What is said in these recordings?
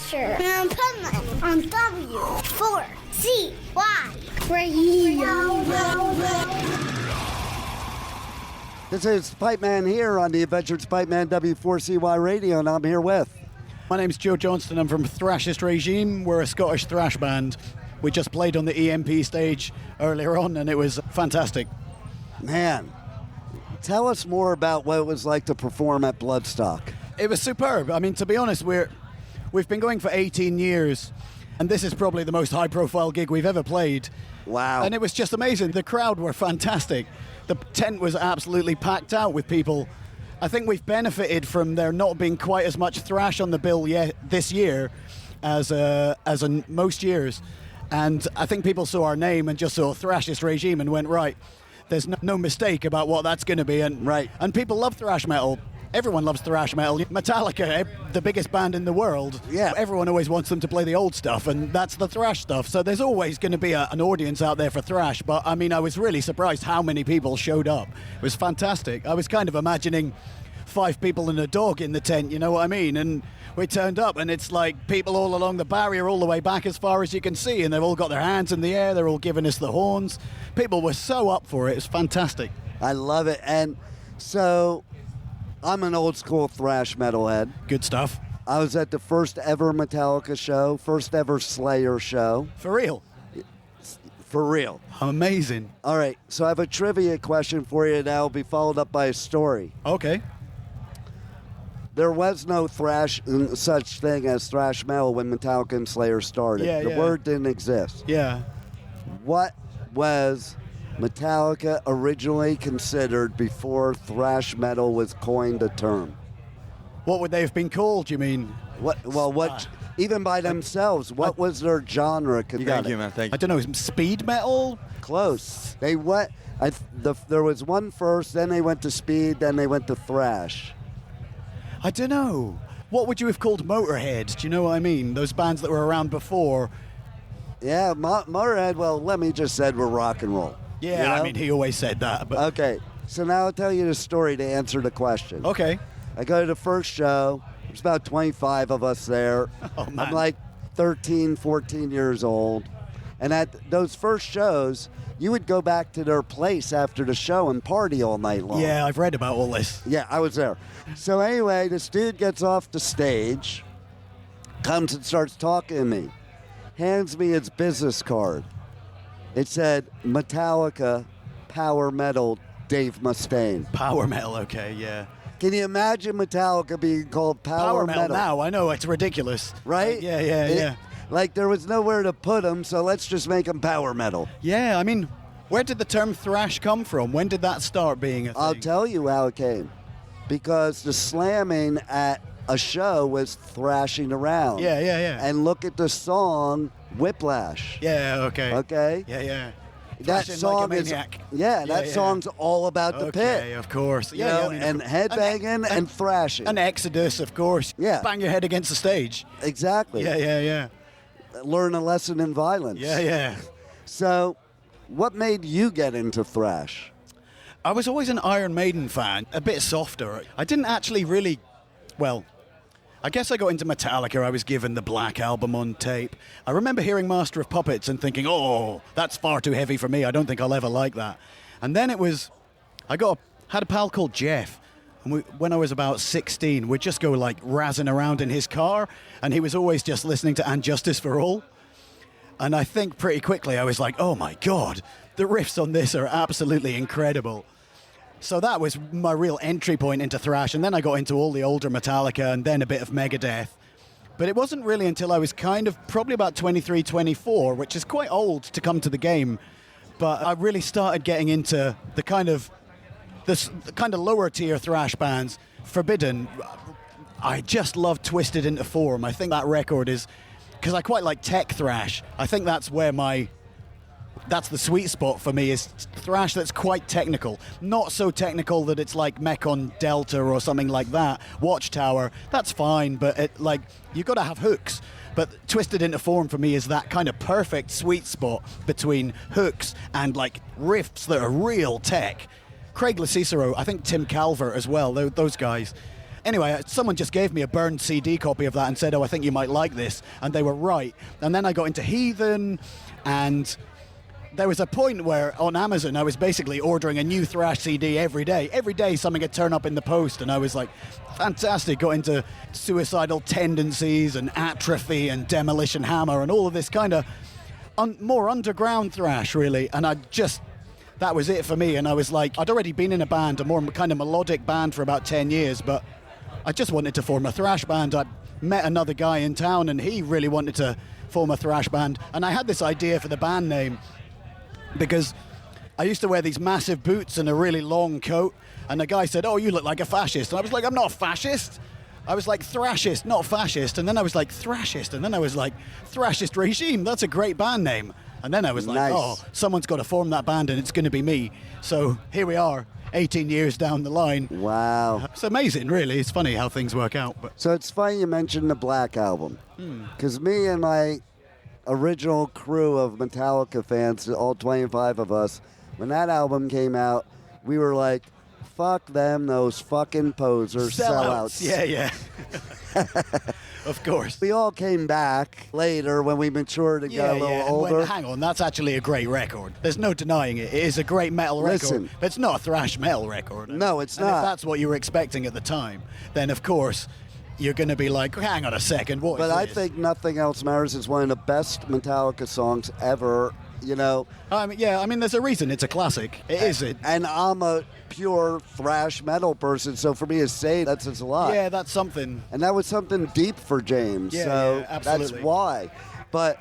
Thrasher and Pipeman on W4CY Radio. This is Pipeman here on the Adventures Pipeman W4CY Radio, and I'm here with... My name's Joe Johnston. I'm from Thrashist Regime. We're a Scottish thrash band. We just played on the EMP stage earlier on, and it was fantastic. Man, tell us more about what it was like to perform at Bloodstock. It was superb. I mean, to be honest, we've been going for 18 years, and this is probably the most high-profile gig we've ever played. Wow. And it was just amazing. The crowd were fantastic. The tent was absolutely packed out with people. I think we've benefited from there not being quite as much thrash on the bill yet this year as in most years. And I think people saw our name and just saw Thrashist Regime and went, right, there's no mistake about what that's going to be. And right. And people love thrash metal. Everyone loves thrash metal. Metallica, the biggest band in the world. Yeah. Everyone always wants them to play the old stuff, and that's the thrash stuff. So there's always going to be an audience out there for thrash. But, I mean, I was really surprised how many people showed up. It was fantastic. I was kind of imagining 5 people and a dog in the tent, you know what I mean? And we turned up, and it's like people all along the barrier all the way back as far as you can see, and they've all got their hands in the air. They're all giving us the horns. People were so up for it. It was fantastic. I love it. And so... I'm an old school thrash metalhead. Good stuff. I was at the first ever Metallica show, first ever Slayer show. For real? For real. Amazing. All right, so I have a trivia question for you that will be followed up by a story. Okay. There was no such thing as thrash metal when Metallica and Slayer started. The word didn't exist. Yeah. What was Metallica originally considered before thrash metal was coined a term? What would they have been called, you mean? Even by themselves, what was their genre? Thank you, man. Thank you. I don't know, speed metal? Close. There was one first, then they went to speed, then they went to thrash. I don't know. What would you have called Motorhead? Do you know what I mean? Those bands that were around before. Yeah, Motorhead, well, let me just say we're rock and roll. Yeah, you know? I mean, he always said that. But okay, so now I'll tell you the story to answer the question. Okay. I go to the first show. There's about 25 of us there. Oh, man. I'm like 13, 14 years old. And at those first shows, you would go back to their place after the show and party all night long. Yeah, I've read about all this. Yeah, I was there. So anyway, this dude gets off the stage, comes and starts talking to me, hands me his business card. It said, Metallica, Power Metal, Dave Mustaine. Power Metal, okay, yeah. Can you imagine Metallica being called Power Metal? Now, I know, it's ridiculous. Right? Yeah. Like, there was nowhere to put them, so let's just make them Power Metal. Yeah, I mean, where did the term thrash come from? When did that start being a thing? I'll tell you how it came. Because the slamming at a show was thrashing around. Yeah. And look at the song Whiplash. Yeah, okay. Okay? Yeah. That song like a is maniac. That song's all about the pit. Okay, of course. You know, and headbanging and thrashing. An Exodus, of course. Yeah. Bang your head against the stage. Exactly. Yeah. Learn a lesson in violence. Yeah. So, what made you get into thrash? I was always an Iron Maiden fan, a bit softer. I didn't actually really, well, I guess I got into Metallica. I was given the Black Album on tape. I remember hearing Master of Puppets and thinking, oh, that's far too heavy for me. I don't think I'll ever like that. And then it was, had a pal called Jeff. And when I was about 16, we'd just go like razzing around in his car. And he was always just listening to And Justice for All. And I think pretty quickly I was like, oh my God, the riffs on this are absolutely incredible. So that was my real entry point into thrash, and then I got into all the older Metallica and then a bit of Megadeth. But it wasn't really until I was kind of probably about 23, 24, which is quite old to come to the game, but I really started getting into the kind of lower tier thrash bands. Forbidden, I just love Twisted Into Form. I think that record is, because I quite like tech thrash, I think that's where that's the sweet spot for me, is thrash that's quite technical. Not so technical that it's like Mekon Delta or something like that. Watchtower, that's fine, but you've got to have hooks. But Twisted Into Form for me is that kind of perfect sweet spot between hooks and like riffs that are real tech. Craig LaCicero, I think Tim Calvert as well, those guys. Anyway, someone just gave me a burned CD copy of that and said, oh, I think you might like this. And they were right. And then I got into Heathen, and there was a point where on Amazon I was basically ordering a new thrash CD every day. Every day something would turn up in the post, and I was like, fantastic. Got into Suicidal Tendencies and Atrophy and Demolition Hammer and all of this kind of more underground thrash, really. And that was it for me. And I was like, I'd already been in a band, a more kind of melodic band for about 10 years, but I just wanted to form a thrash band. I met another guy in town, and he really wanted to form a thrash band. And I had this idea for the band name because I used to wear these massive boots and a really long coat, and the guy said, oh, you look like a fascist. And I was like, I'm not a fascist. I was like, Thrashist, not fascist. And then I was like, Thrashist. And then I was like, Thrashist Regime. That's a great band name. And then I was like, nice. Oh, someone's got to form that band, and it's going to be me. So here we are, 18 years down the line. Wow. It's amazing, really. It's funny how things work out. But So it's funny you mentioned the Black Album. Because me and my original crew of Metallica fans, all 25 of us, when that album came out, we were like, fuck them, those fucking posers, sellouts. Yeah. Of course. We all came back later when we matured and got a little older. Hang on, that's actually a great record. There's no denying it. It is a great metal Listen. record, but it's not a thrash metal record. No, it's and not. If that's what you were expecting at the time, then of course you're going to be like, hang on a second, what But is I this? think Nothing Else Matters is one of the best Metallica songs ever, you know. I mean, there's a reason it's a classic. It is it. And I'm a pure thrash metal person, so for me to say that says a lot. Yeah, that's something. And that was something deep for James, Yeah, so yeah, absolutely. that's why. But,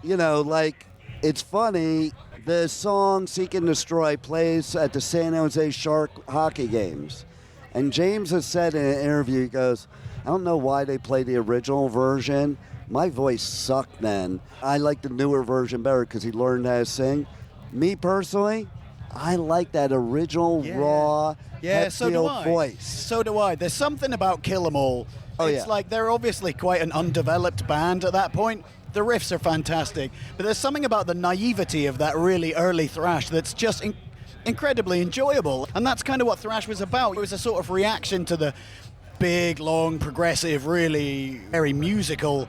you know, like, it's funny, the song Seek and Destroy plays at the San Jose Shark hockey games. And James has said in an interview, he goes, I don't know why they play the original version. My voice sucked then. I like the newer version better because he learned how to sing. Me personally, I like that original raw So do I. voice. So do I. There's something about Kill 'Em All. Oh, It's yeah. like they're obviously quite an undeveloped band at that point. The riffs are fantastic, but there's something about the naivety of that really early thrash that's just incredibly enjoyable. And that's kind of what thrash was about. It was a sort of reaction to the big, long, progressive, really very musical,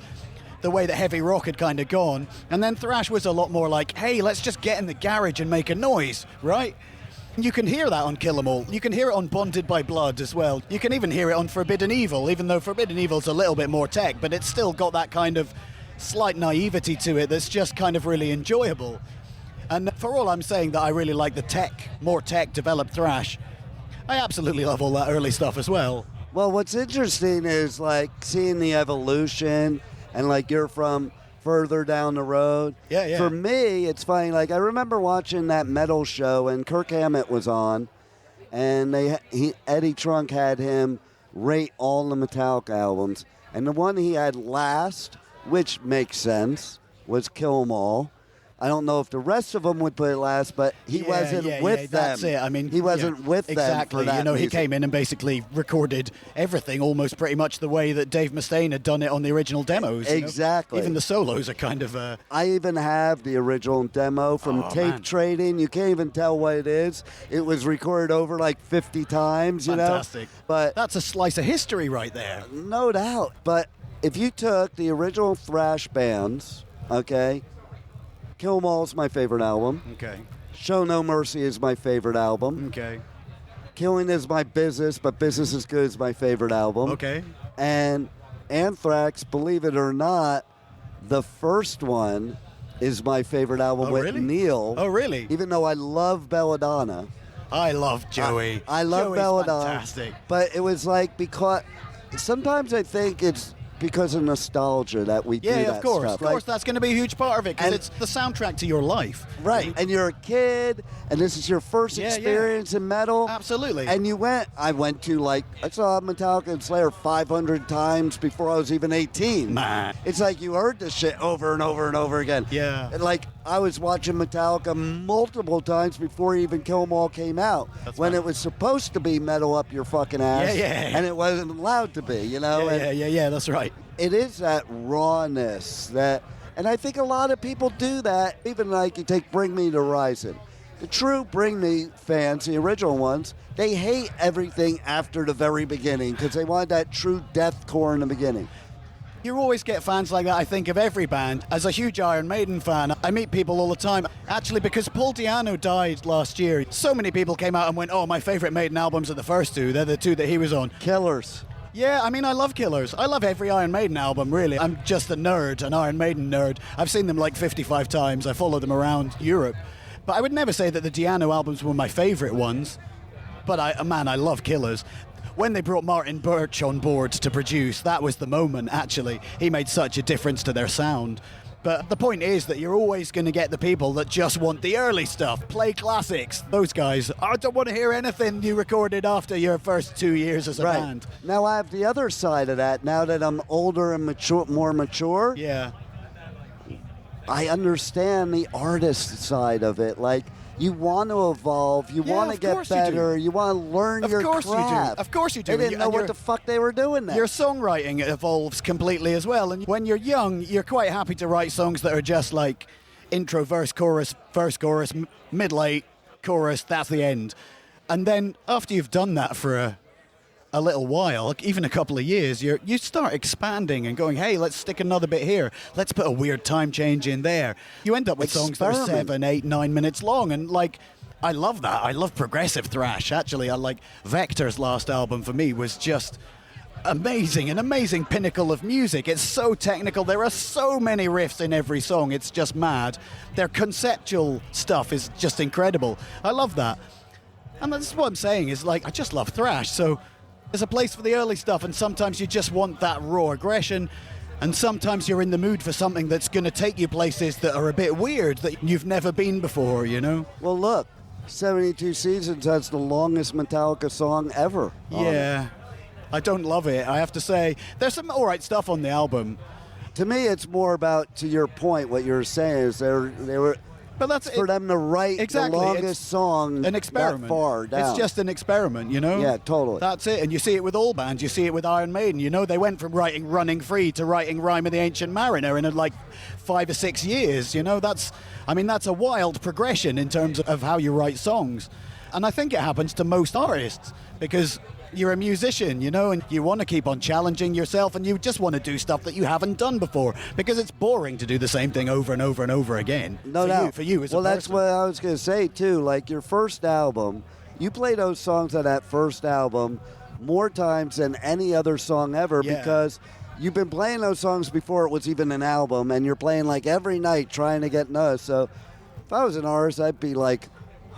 the way that heavy rock had kind of gone. And then thrash was a lot more like, hey, let's just get in the garage and make a noise, right? You can hear that on Kill 'Em All. You can hear it on Bonded by Blood as well. You can even hear it on Forbidden Evil, even though Forbidden Evil's a little bit more tech, but it's still got that kind of slight naivety to it that's just kind of really enjoyable. And for all I'm saying that I really like the more tech developed thrash, I absolutely love all that early stuff as well. Well, what's interesting is like seeing the evolution, and like you're from further down the road. Yeah. For me, it's funny. Like I remember watching that metal show, and Kirk Hammett was on, and Eddie Trunk had him rate all the Metallica albums, and the one he had last, which makes sense, was Kill 'Em All. I don't know if the rest of them would put it last, but he wasn't with them. That's it. I mean, he wasn't with them exactly. for that. You know, music. he came in and basically recorded everything almost pretty much the way that Dave Mustaine had done it on the original demos. you know? Exactly. Even the solos are kind of. I even have the original demo from Tape Trading. You can't even tell what it is. It was recorded over like 50 times, you Fantastic. know? But that's a slice of history right there. no doubt. But if you took the original thrash bands, okay, Kill 'Em All is my favorite album. Okay. Show No Mercy is my favorite album. Okay. Killing is my business, but Business is Good is my favorite album. Okay. And Anthrax, believe it or not, the first one is my favorite album with really? Neil. Oh, really? Even though I love Belladonna. I love Joey. I love Joey's Belladonna. Fantastic. But it was like because sometimes I think it's because of nostalgia that we do that Yeah, of course. stuff. Of course, Like, that's going to be a huge part of it because and- it's the soundtrack to your life. right. And you're a kid, and this is your first Yeah, experience in metal. Absolutely. And I went to I saw Metallica and Slayer 500 times before I was even 18. Man. It's like you heard this shit over and over and over again. Yeah. And like I was watching Metallica multiple times before even Kill 'Em All came out. That's when fine. it was supposed to be metal up your fucking ass. Yeah. And it wasn't allowed to be, you know? And Yeah, that's right. it is that rawness and I think a lot of people do that. Even like you take Bring Me to Horizon. The true Bring Me fans, the original ones, they hate everything after the very beginning because they want that true deathcore in the beginning. You always get fans like that, I think, of every band. As a huge Iron Maiden fan, I meet people all the time. Actually, because Paul Di'Anno died last year, so many people came out and went, oh, my favourite Maiden albums are the first two. They're the two that he was on. Killers. Yeah, I mean, I love Killers. I love every Iron Maiden album, really. I'm just a nerd, an Iron Maiden nerd. I've seen them like 55 times. I follow them around Europe. But I would never say that the Di'Anno albums were my favourite ones. But I love Killers. When they brought Martin Birch on board to produce, that was the moment, actually. He made such a difference to their sound. But the point is that you're always going to get the people that just want the early stuff. Play classics. Those guys, I don't want to hear anything you recorded after your first 2 years as a band. Now I have the other side of that. Now that I'm older and more mature, yeah, I understand the artist side of it. Like, you want to evolve, you want to get better, you want to learn your craft. Of course you do. They didn't know what the fuck they were doing then. Your songwriting evolves completely as well. And when you're young, you're quite happy to write songs that are just like intro, verse, chorus, middle eight, chorus, that's the end. And then after you've done that for a little while, even a couple of years, you start expanding and going, hey, let's stick another bit here. Let's put a weird time change in there. You end up with songs that are 7, 8, 9 minutes long. And like, I love that. I love progressive thrash. Actually, I like Vector's last album for me was just amazing, an amazing pinnacle of music. It's so technical. There are so many riffs in every song. It's just mad. Their conceptual stuff is just incredible. I love that. And that's what I'm saying is like, I just love thrash. So there's a place for the early stuff, and sometimes you just want that raw aggression, and sometimes you're in the mood for something that's going to take you places that are a bit weird, that you've never been before, you know? Well, look, 72 Seasons has the longest Metallica song ever. Yeah, I don't love it, I have to say. There's some all right stuff on the album. To me, it's more about, to your point, what you're saying is they were... But that's for them to write the longest song an experiment. That far down. It's just an experiment, you know? Yeah, totally. That's it. And you see it with all bands. You see it with Iron Maiden. You know, they went from writing Running Free to writing Rime of the Ancient Mariner in like 5 or 6 years. You know, that's a wild progression in terms of how you write songs. And I think it happens to most artists because you're a musician, you know, and you want to keep on challenging yourself, and you just want to do stuff that you haven't done before because it's boring to do the same thing over and over and over again. No doubt. For you as a person. Well, that's what I was going to say, too. Like, your first album, you play those songs on that first album more times than any other song ever because you've been playing those songs before it was even an album, and you're playing, like, every night trying to get noticed. So if I was an artist, I'd be like,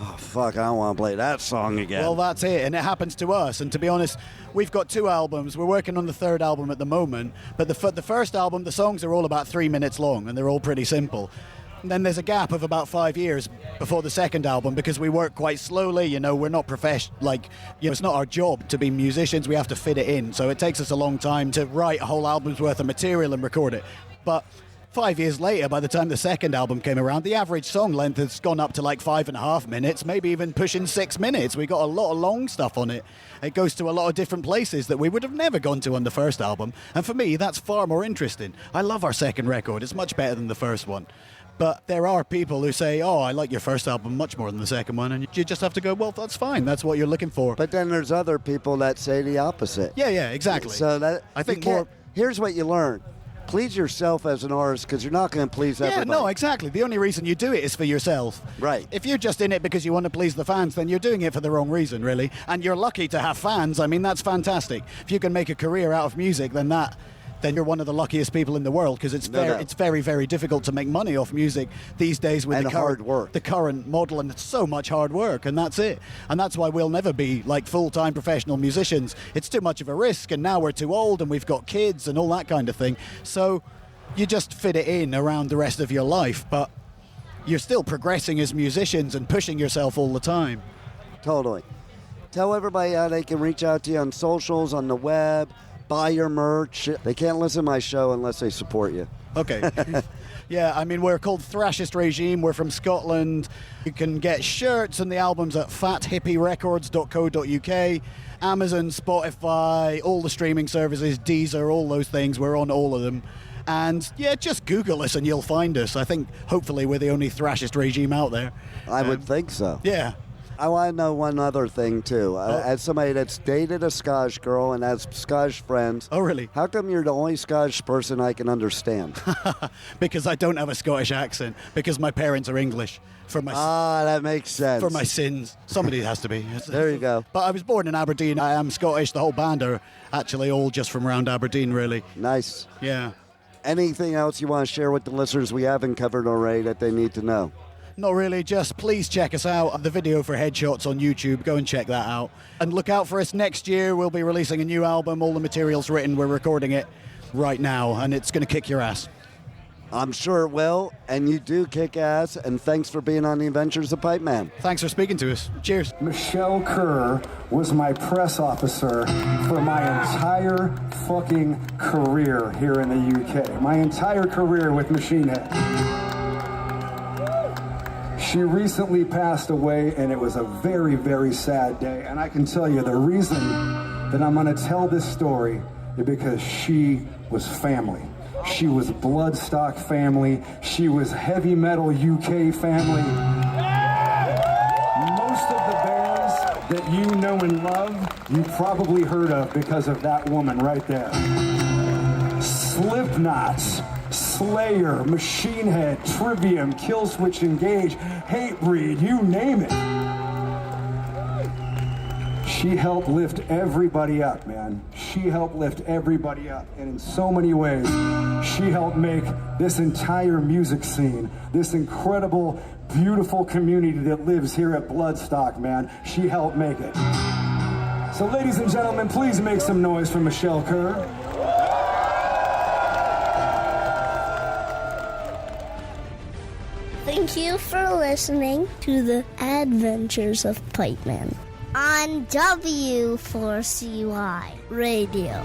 oh, fuck, I don't want to play that song again. Well, that's it, and it happens to us. And to be honest, we've got 2 albums. We're working on the 3rd album at the moment. But the first album, the songs are all about 3 minutes long, and they're all pretty simple. And then there's a gap of about 5 years before the 2nd album because we work quite slowly. You know, we're not professional. Like, you know, it's not our job to be musicians. We have to fit it in. So it takes us a long time to write a whole album's worth of material and record it. But 5 years later, by the time the 2nd album came around, the average song length has gone up to like 5.5 minutes, maybe even pushing 6 minutes. We got a lot of long stuff on it. It goes to a lot of different places that we would have never gone to on the first album. And for me, that's far more interesting. I love our 2nd record. It's much better than the first one. But there are people who say, oh, I like your first album much more than the 2nd one. And you just have to go, well, that's fine. That's what you're looking for. But then there's other people that say the opposite. Yeah, exactly. So that I think here's what you learn. Please yourself as an artist because you're not going to please everybody. Yeah, no, exactly. The only reason you do it is for yourself. Right. If you're just in it because you want to please the fans, then you're doing it for the wrong reason, really. And you're lucky to have fans. I mean, that's fantastic. If you can make a career out of music, then you're one of the luckiest people in the world because it's very, very difficult to make money off music these days with the current model, and it's so much hard work, and that's it. And that's why we'll never be like full-time professional musicians. It's too much of a risk, and now we're too old, and we've got kids and all that kind of thing. So you just fit it in around the rest of your life, but you're still progressing as musicians and pushing yourself all the time. Totally. Tell everybody how they can reach out to you on socials, on the web, buy your merch. They can't listen to my show unless they support you. Okay. Yeah, I mean, we're called Thrashist Regime. We're from Scotland. You can get shirts and the albums at fathippirecords.co.uk, Amazon, Spotify, all the streaming services, Deezer, all those things. We're on all of them. And yeah, just Google us and you'll find us. I think hopefully we're the only Thrashist regime out there. I would think so. Yeah. I want to know one other thing, too. As somebody that's dated a Scottish girl and has Scottish friends. Oh, really? How come you're the only Scottish person I can understand? Because I don't have a Scottish accent. Because my parents are English. That makes sense. For my sins. Somebody has to be. There you go. But I was born in Aberdeen. I am Scottish. The whole band are actually all just from around Aberdeen, really. Nice. Yeah. Anything else you want to share with the listeners we haven't covered already that they need to know? Not really, just please check us out. The video for Headshots on YouTube, go and check that out. And look out for us next year. We'll be releasing a new album. All the material's written. We're recording it right now, and it's going to kick your ass. I'm sure it will, and you do kick ass, and thanks for being on the Adventures of Pipeman. Thanks for speaking to us. Cheers. Michelle Kerr was my press officer for my entire fucking career here in the UK. My entire career with Machine Head. She recently passed away, and it was a very, very sad day. And I can tell you the reason that I'm going to tell this story is because she was family. She was Bloodstock family. She was heavy metal UK family. Most of the bands that you know and love, you probably heard of because of that woman right there. Slipknot, Slayer, Machine Head, Trivium, Killswitch Engage, Hatebreed, you name it. She helped lift everybody up, man. She helped lift everybody up. And in so many ways, she helped make this entire music scene, this incredible, beautiful community that lives here at Bloodstock, man. She helped make it. So ladies and gentlemen, please make some noise for Michelle Kerr. Thank you for listening to the Adventures of Pipeman on W4CY Radio.